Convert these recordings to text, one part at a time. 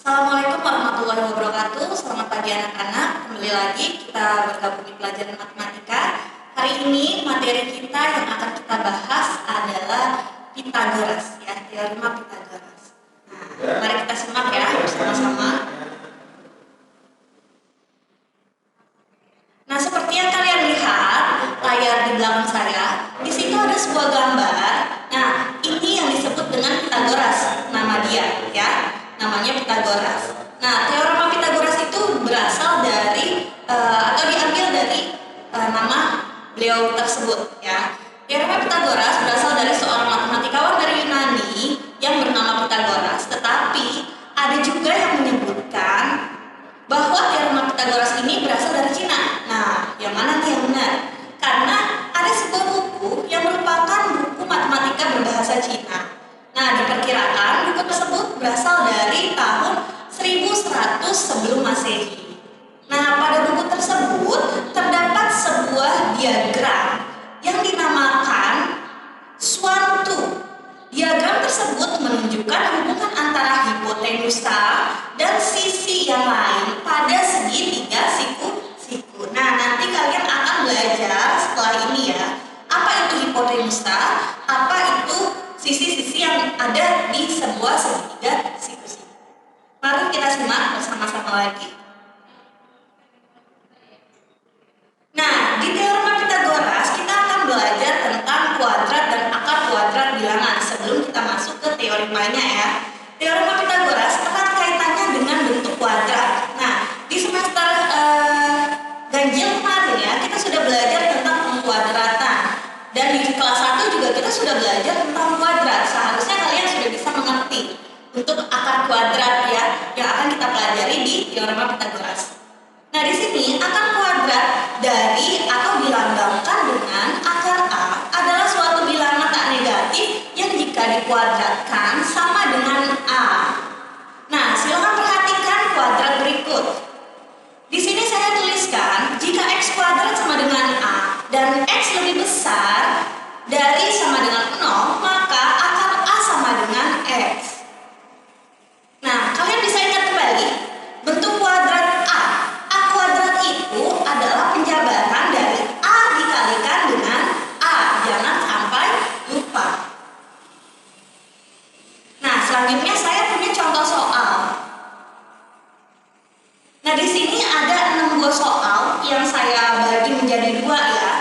Assalamualaikum warahmatullahi wabarakatuh. Selamat pagi anak-anak. Kembali lagi kita bergabung di pelajaran matematika. Hari ini materi kita yang akan kita bahas adalah Pythagoras, ya, teorema Pythagoras. Nah, mari kita simak ya bersama-sama. Nah, seperti yang kalian lihat layar di belakang saya, di situ ada sebuah gambar. Nah, ini yang disebut dengan Pythagoras, nama dia, ya. Namanya Pythagoras. Nah, teorema Pythagoras itu berasal dari atau diambil dari nama beliau tersebut, ya. Teorema Pythagoras berasal dari seorang matematikawan dari Yunani yang bernama Pythagoras. Tetapi ada juga yang menyebutkan bahwa teorema Pythagoras ini berasal dari Cina. Nah, yang mana nih yang benar? Karena ada sebuah buku yang merupakan buku matematika berbahasa Cina. Nah, diperkirakan buku tersebut berasal dari tahun 1100 sebelum Masehi. Nah, pada buku tersebut terdapat sebuah diagram yang dinamakan Schwann-2. Diagram tersebut menunjukkan hubungan antara hipotenusa dan sisi yang lain pada segitiga siku-siku. Nah, nanti kalian akan belajar setelah ini ya, apa itu hipotenusa, apa itu sisi-sisi yang ada di sebuah segitiga siku-siku. Mari kita simak bersama-sama lagi. Nah, di teorema Pythagoras kita akan belajar tentang kuadrat dan akar kuadrat bilangan sebelum kita masuk ke teoremanya ya. Teorema Pythagoras erat kaitannya dengan bentuk kuadrat. Nah, di semester ganjil kemarin ya, kita sudah belajar tentang pengkuadratan. Dan di kelas 1 juga kita sudah belajar tentang kuadrat. Seharusnya kalian sudah bisa mengerti untuk akar kuadrat ya, yang akan kita pelajari di teorema Pythagoras. Nah, di sini akar kuadrat dari atau dilambangkan dengan akar A adalah suatu bilangan tak negatif yang jika dikuadratkan sama dengan A. Nah, silakan perhatikan kuadrat berikut. Di sini saya tuliskan jika X kuadrat sama dengan A dan X lebih besar dari sama dengan 0, maka akar A sama dengan X. Nah, kalian bisa ingat kembali bentuk kuadrat A. A kuadrat itu adalah penjabaran dari A dikalikan dengan A. Jangan sampai lupa. Nah, selanjutnya saya punya contoh soal. Nah, di sini ada 6 buah soal yang saya bagi menjadi 2 ya.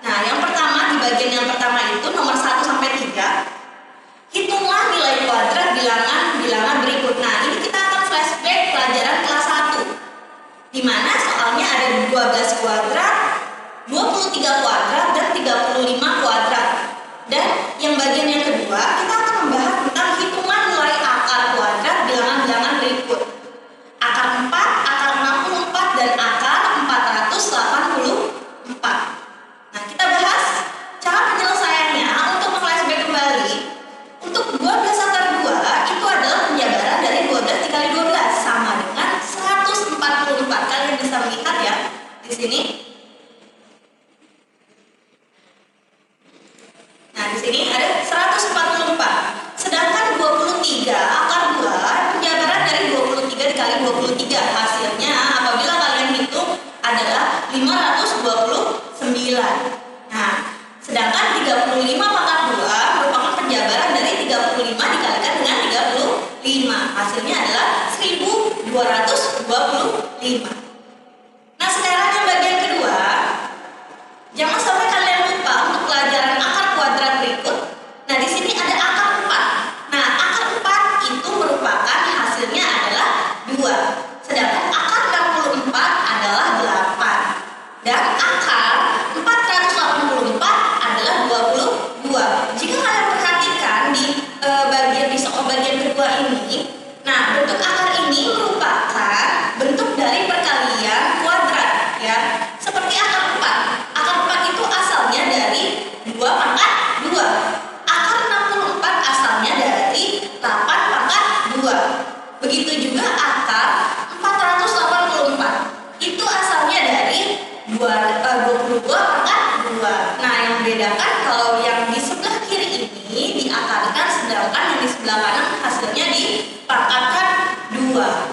Nah, yang pertama di bagian yang pertama itu nomor 1 sampai 3. Hitunglah nilai kuadrat bilangan berikut. Nah, ini kita akan flashback pelajaran kelas 1. Di mana soalnya ada 12 kuadrat, 23 kuadrat dan 35 kuadrat. Dan yang bagian yang kedua kita akan membahas tentang hitungan nilai akar kuadrat bilangan-bilangan berikut. Akar 4, akar 64 dan akar 484. Nah, kita bahas cara penyelesaiannya untuk flashback kembali. Untuk 12 akar 2 itu adalah penjabaran dari 12 dikali 12 sama dengan 144. Kalian bisa melihat ya di sini. Nah, di sini ada 144. Sedangkan 23 akar 2 penjabaran dari 23 dikali 23. Hasilnya apabila kalian hitung adalah 529. Nah, sedangkan 35 pangkat 2 merupakan penjabaran dari 35 dikalikan dengan 35. Hasilnya adalah 1225. Nah, sekarang yang bagian kedua, jangan sampai kalian lupa untuk pelajaran akar kuadrat berikut. Nah, di sini ada akar 4. Nah, akar 4 itu merupakan hasilnya adalah 2. Sedangkan akar 64 adalah 8. Dan akar 484 adalah 22. Jika kalian perhatikan di soal bagian kedua ini, nah, bentuk akar ini merupakan bentuk dari perkalian kuadrat ya. Seperti akar 4. Akar 4 itu asalnya dari 2 pangkat 2. Akar 64 asalnya dari 8 pangkat 2. Begitu juga akar 484. Itu asalnya dari 22 pangkat 2. Nah, yang membedakan kalau yang di sebelah kiri ini diakarkan, sedangkan yang di sebelah kanan hasilnya dipangkatkan 2.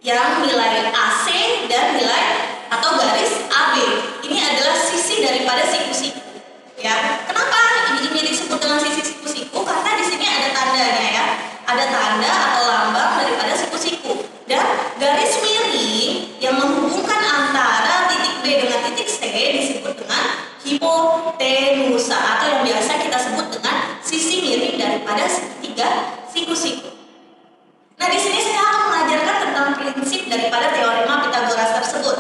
yang nilai AC dan nilai atau garis AB. Ini adalah sisi daripada siku-siku. Ya, kenapa ini disebut dengan sisi siku-siku? Karena di sini ada tandanya ya, ada tanda atau lambang daripada siku-siku. Dan garis miring yang menghubungkan antara titik B dengan titik C disebut dengan hipotenusa atau yang biasa kita sebut dengan sisi miring daripada segitiga siku-siku. Nah, di sini saya akan mengajarkan tentang prinsip daripada teorema Pythagoras tersebut.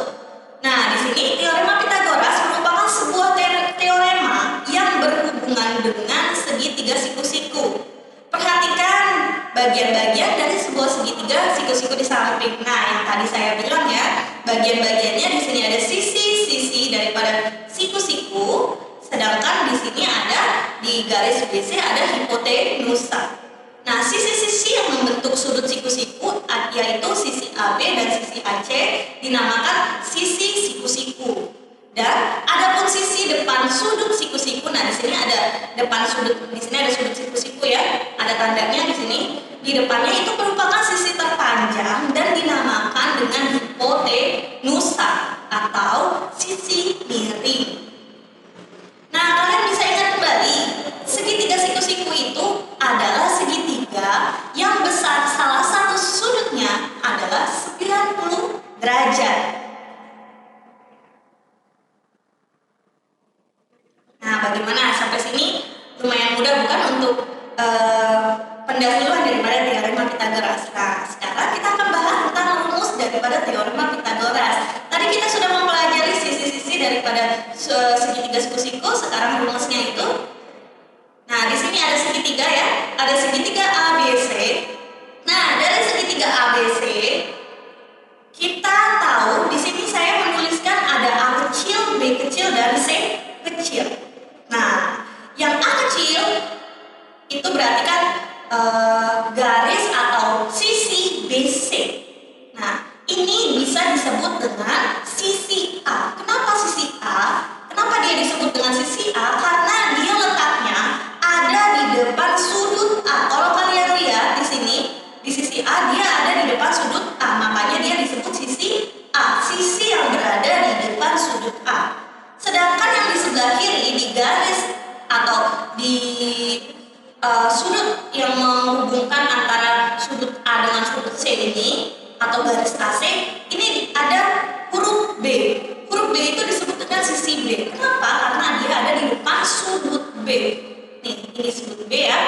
Nah, di sini teorema Pythagoras merupakan sebuah teorema yang berhubungan dengan segitiga siku-siku. Perhatikan bagian-bagian dari sebuah segitiga siku-siku di samping. Nah, yang tadi saya bilang ya, bagian-bagiannya di sini ada sisi-sisi daripada siku-siku, sedangkan di sini ada di garis BC ada hipotenusa. Nah, sisi-sisi yang membentuk sudut siku-siku yaitu sisi AB dan sisi AC dinamakan sisi siku-siku. Dan adapun sisi depan sudut siku-siku, nah di sini ada depan sudut, di sini ada sudut siku-siku ya, ada tandanya di sini. Di depannya itu merupakan sisi terpanjang dan dinamakan dengan hipotenusa atau sisi miring. Nah, kalian bisa ingat kembali, segitiga siku-siku itu adalah segitiga yang besar salah satu sudutnya adalah 90 derajat. Nah, bagaimana? Sampai sini lumayan mudah bukan untuk pendahuluan daripada teorema Pythagoras. Nah, sekarang kita akan bahas tentang rumus daripada teorema Pythagoras. Tadi kita sudah mempelajari sisi-sisi daripada segitiga siku-siku, sekarang rumusnya itu. Nah, di sini ada segitiga ya, ada segitiga ABC. Nah, dari segitiga ABC kita tahu di sini saya menuliskan ada A kecil, B kecil, dan C kecil. Nah, yang A kecil itu berarti kan garis atau sisi BC. Nah, ini bisa disebut dengan sisi A. Kenapa sisi A? Kenapa dia disebut dengan sisi A? Karena dia letaknya ada di depan sudut A. Kalau kalian lihat di sini, di sisi A dia ada di depan sudut A, makanya dia disebut sisi A. Sisi yang berada di depan sudut A. Sedangkan yang di sebelah kiri di garis atau di sudut yang menghubungkan antara sudut A dengan sudut C ini atau garis AC, ini ada huruf B. Huruf B itu disebut dengan sisi B. Kenapa? Karena dia ada di depan sudut B. Nih, ini sudut B ya.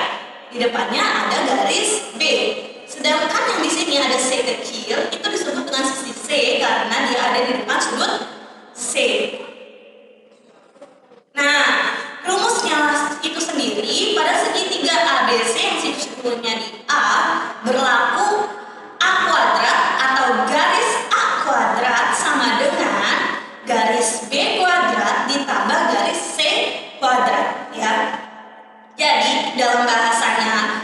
Di depannya ada garis B. Sedangkan yang di sini ada C kecil, itu disebut dengan sisi C karena dia ada di depan sudut C. Nah, rumusnya itu sendiri pada segitiga ABC yang siku-sikunya di A berlaku A kuadrat atau garis A kuadrat sama dengan garis B kuadrat ditambah garis C kuadrat ya. Jadi dalam bahasanya,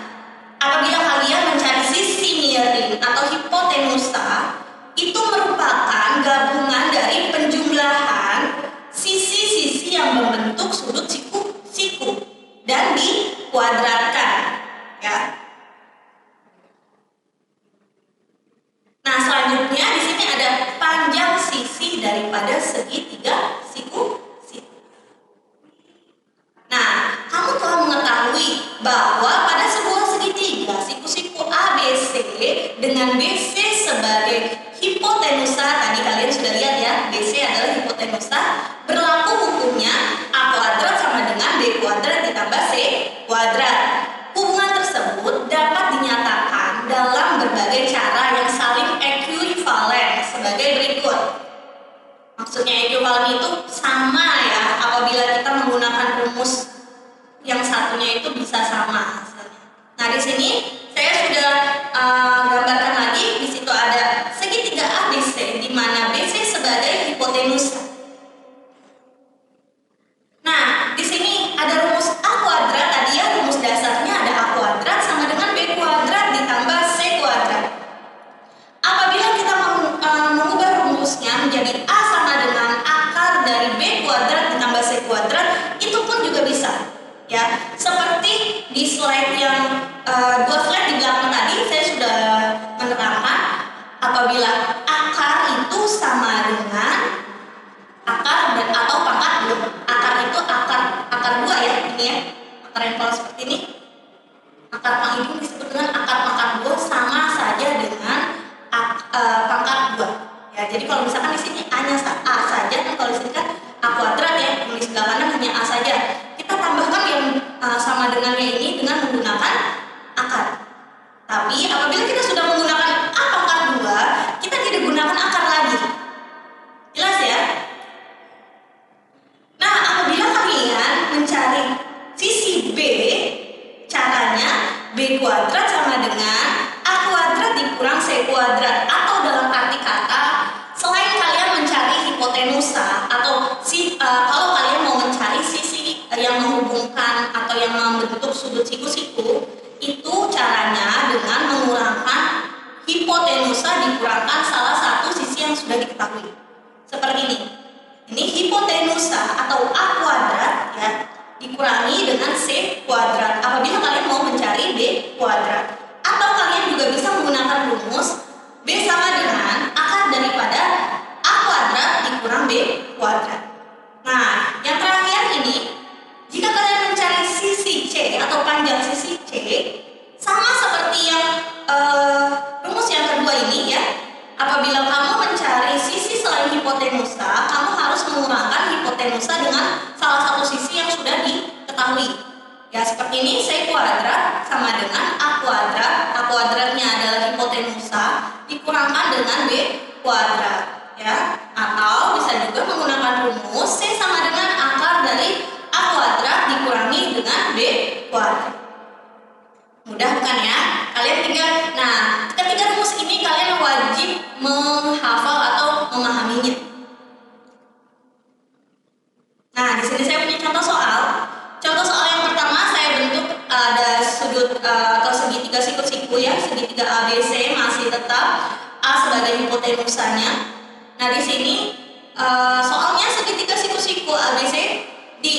apabila kalian mencari sisi miring atau hipotenusa, itu merupakan gabungan dari penjumlahan sisi-sisi yang membentuk sudut siku-siku dan dikuadratkan ya. Nah, selanjutnya di sini ada panjang sisi daripada segitiga siku-siku. Nah, kamu telah mengetahui bahwa pada sebuah segitiga siku-siku ABC dengan BC sebagai hipotenusa, tadi kalian sudah lihat ya, BC adalah hipotenusa, berlaku hukumnya A kuadrat sama dengan B kuadrat ditambah C kuadrat. Hubungan tersebut dapat dinyatakan dalam berbagai cara yang saling ekuivalen sebagai berikut. Maksudnya ekuivalen itu sama ya, apabila kita menggunakan rumus yang satunya itu bisa sama hasilnya. Nah, di sini saya sudah gambarkan lagi. Di situ ada segitiga ABC di mana BC sebagai hipotenusa. Nah, di sini ada rumus A kuadrat tadi ya, rumus dasarnya ada A kuadrat sama dengan B kuadrat ditambah C kuadrat. Apabila kita mengubah rumusnya menjadi A sama dengan akar dari B kuadrat ditambah C kuadrat, itu pun juga bisa ya. Seperti di slide yang dua slide di belakang tadi saya sudah menerangkan apabila akar itu sama dengan akar dan atau pangkat 2. Akar itu akar 2 ya, ini ya. Akar yang kalau seperti ini. Akar pang ini disebut dengan akar pangkat 2 sama saja dengan pangkat 2. Ya, jadi kalau misalkan di sini hanya A saja, dan kalau di sini kan A kuadrat ya, di sebelah kanan hanya A saja. Kita tambahkan yang sama dengannya ini dengan menggunakan akar. Tapi apabila kita sudah menggunakan A pangkat 2, kita tidak gunakan akar lagi. Jelas ya? Nah, apabila kalian mencari sisi B, caranya B kuadrat sama dengan A kuadrat dikurang C kuadrat, atau dalam arti kata, selain kalian mencari hipotenusa atau kalau kalian mau mencari sisi yang menghubungkan atau yang membentuk sudut siku-siku, itu caranya dengan mengurangkan hipotenusa dikurangkan salah satu sisi yang sudah diketahui. Seperti ini. Ini hipotenusa atau A kuadrat ya, dikurangi dengan C kuadrat apabila kalian mau mencari B kuadrat. Atau kalian juga bisa menggunakan rumus B sama dengan akar daripada A kuadrat dikurang B kuadrat. Nah, yang terakhir ini, jika kalian mencari sisi C atau panjang sisi C, sama seperti yang rumus yang kedua ini ya. Apabila kamu mencari sisi selain hipotenusa, kamu harus mengurangkan hipotenusa dengan salah satu sisi yang sudah diketahui. Ya, seperti ini, C kuadrat sama dengan A kuadrat. A kuadratnya adalah hipotenusa dikurangkan dengan B kuadrat. Ya, atau bisa juga menggunakan rumus C sama dengan akar dari A kuadrat dikurangi dengan B kuadrat. Mudah bukan ya? Kalian tinggal, nah, ketiga rumus ini kalian wajib menghafal atau memahaminya. Nah, di sini saya punya contoh soal. Contoh soal yang pertama saya bentuk ada sudut atau segitiga siku-siku ya, segitiga ABC masih tetap A sebagai hipotenusanya. Nah, di sini soalnya segitiga siku-siku ABC di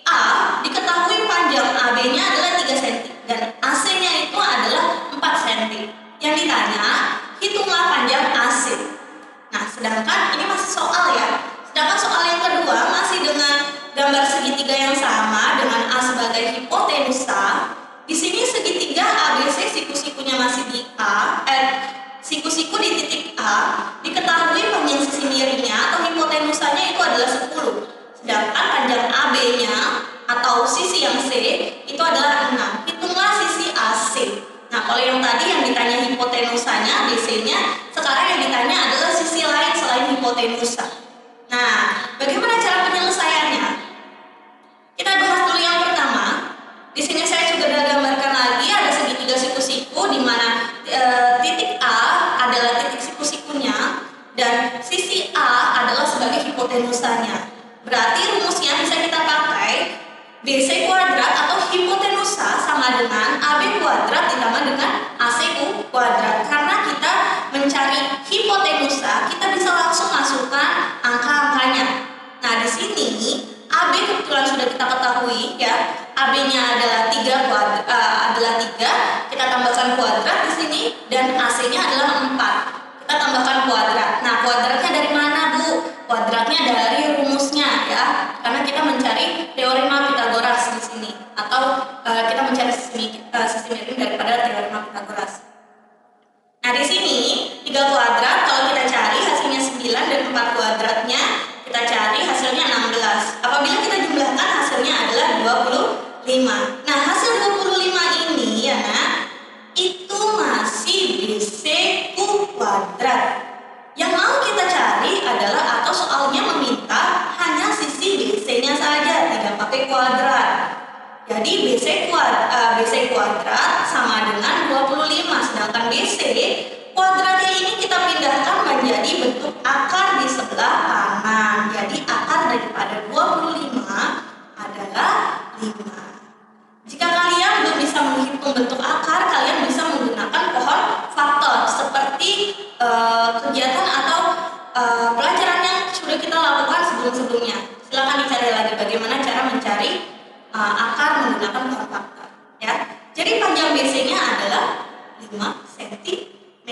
A diketahui panjang AB-nya adalah 3 cm dan AC-nya itu adalah 4 cm. Yang ditanya, hitunglah panjang AC. Nah, sedangkan ini masih soal ya. Sedangkan soal yang kedua masih dengan gambar segitiga yang sama dengan A sebagai hipotenusa. Di sini segitiga ABC siku-sikunya masih di A, siku-siku di titik A, diketahui panjang sisi miringnya atau hipotenusanya itu adalah 10. Sedangkan panjang AB-nya atau sisi yang C itu adalah 6. Hitunglah sisi AC. Nah, kalau yang tadi yang ditanya hipotenusanya, BC-nya, sekarang yang ditanya adalah sisi lain selain hipotenusa. Nah, bagaimana cara penyelesaiannya? Kita bahas dulu yang pertama. Di sini saya juga sudah gambarkan lagi ada segitiga siku-siku di mana titik A adalah titik siku-sikunya dan sisi A adalah sebagai hipotenusanya. Berarti rumusnya bisa kita pakai BC kuadrat atau hipotenusa sama dengan AB kuadrat ditambah dengan AC kuadrat. Karena kita mencari hipotenusa, kita bisa langsung masukkan angka-angkanya. Nah, di sini AB kebetulan sudah kita ketahui ya. AB-nya adalah 3, kita tambahkan kuadrat di sini dan AC-nya adalah 4. Kita tambahkan kuadrat. Nah, kuadratnya dari mana, Bu? Kuadratnya dari rumusnya ya. Karena kita mencari teorema Pitagoras di sini atau kita mencari sisi miring daripada teorema Pitagoras. Nah, di sini 3 kuadrat kalau kita cari hasilnya 9 dan 4 kuadratnya kita cari hasilnya 16. Apabila kita jumlahkan hasilnya adalah 25. Nah, hasil 25 ini ya, nah, itu masih BC kuadrat. Yang mau kita cari adalah atau soalnya meminta hanya sisi BC-nya saja, tidak pakai kuadrat. Jadi BC kuadrat sama dengan 25, sedangkan BC kuadratnya ini kita pindahkan menjadi bentuk akar di sebelah kanan. Jadi akar daripada 25 adalah 5. Jika kalian belum bisa menghitung bentuk akar, kalian bisa menggunakan pohon faktor seperti kegiatan atau pelajaran yang sudah kita lakukan sebelum-sebelumnya. Silakan dicari lagi bagaimana cara mencari akar menggunakan pohon faktor. Ya, jadi panjang BC-nya adalah 5 cm.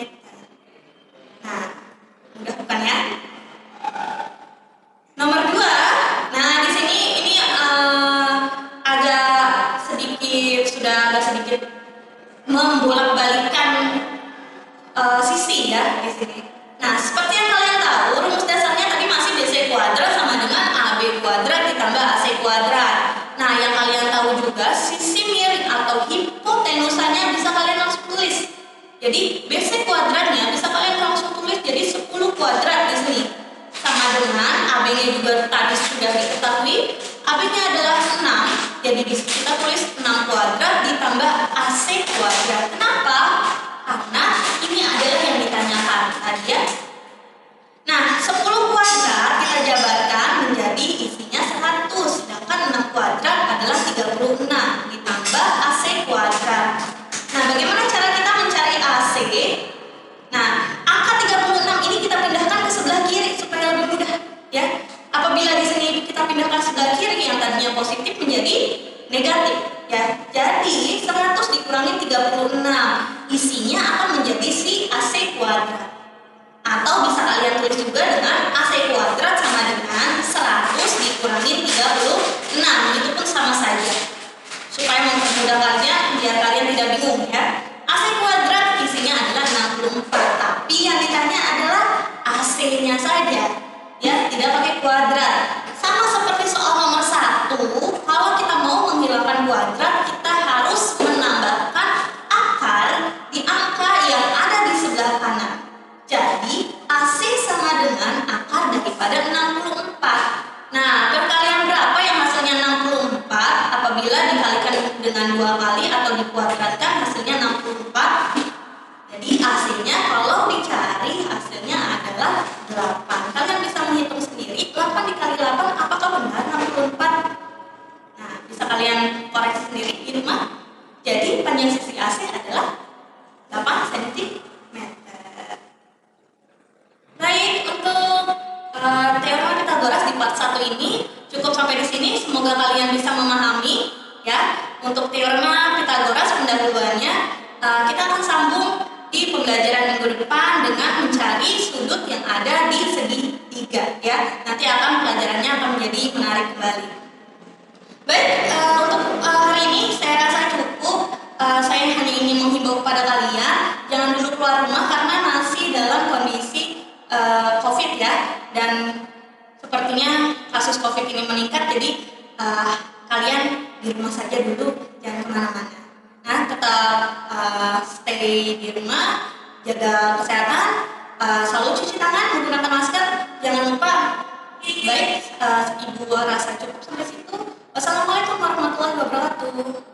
di sini. Nah, seperti yang kalian tahu, rumus dasarnya tadi masih BC kuadrat sama dengan AB kuadrat ditambah AC kuadrat. Nah, yang kalian tahu juga sisi miring atau hipotenusanya bisa kalian langsung tulis. Jadi BC kuadratnya bisa kalian langsung tulis jadi 10 kuadrat di sini. Sama dengan AB-nya juga tadi sudah diketahui, AB-nya adalah 6. Jadi di sini kita tulis 6 kuadrat ditambah AC kuadrat. Kenapa? Karena ini adalah yang ditanyakan tadi ya. Nah, 10 kuadrat kita jabarkan menjadi isinya 100, sedangkan 6 kuadrat adalah 36 ditambah AC kuadrat. Nah, bagaimana cara kita mencari AC? Nah, angka 36 ini kita pindahkan ke sebelah kiri supaya lebih mudah ya. Apabila di sini kita pindahkan sebelah kiri yang tadinya positif menjadi negatif ya. Jadi 100 dikurangi 36 isinya akan menjadi si AC kuadrat. Atau bisa kalian tulis juga dengan AC kuadrat sama dengan 100 dikurangi 36. Itu pun sama saja. Supaya mempermudah kalian biar kalian tidak bingung ya. AC kuadrat isinya adalah 64. Tapi yang ditanya adalah AC-nya saja. Ya, tidak pakai kuadrat. Sama seperti soal nomor 1, kalau kita mau menghilangkan kuadrat, kita harus menambahkan akar di angka yang ada di sebelah kanan. Jadi, AC sama dengan akar daripada 64. Nah, perkalian berapa yang hasilnya 64? Apabila dikalikan dengan 2 kali atau dikuadratkan hasilnya 64. Jadi, AC-nya kalau dicari hasilnya adalah 8. Kalian bisa menghitung sendiri, 8 dikali 8 apakah benar 64? Nah, bisa kalian koreksi sendiri di rumah. Jadi, panjang sisi AC adalah 8 cm. Baik, untuk teorema Pitagoras di part 1 ini cukup sampai di sini. Semoga kalian bisa memahami ya. Untuk teorema Pitagoras pendahuluannya kita akan sambung di pembelajaran minggu depan dengan mencari sudut yang ada di segitiga ya. Nanti pelajarannya akan menjadi menarik kembali. Baik, untuk hari ini saya rasa cukup. Saya hanya ingin menghimbau kepada kalian jangan dulu keluar rumah karena masih dalam kondisi COVID ya, dan sepertinya kasus COVID ini meningkat, jadi kalian di rumah saja dulu, jangan kemana-mana. Nah, tetap stay di rumah, jaga kesehatan, selalu cuci tangan, menggunakan masker, jangan lupa. Baik, Ibu rasa cukup sampai situ. Wassalamualaikum warahmatullahi wabarakatuh.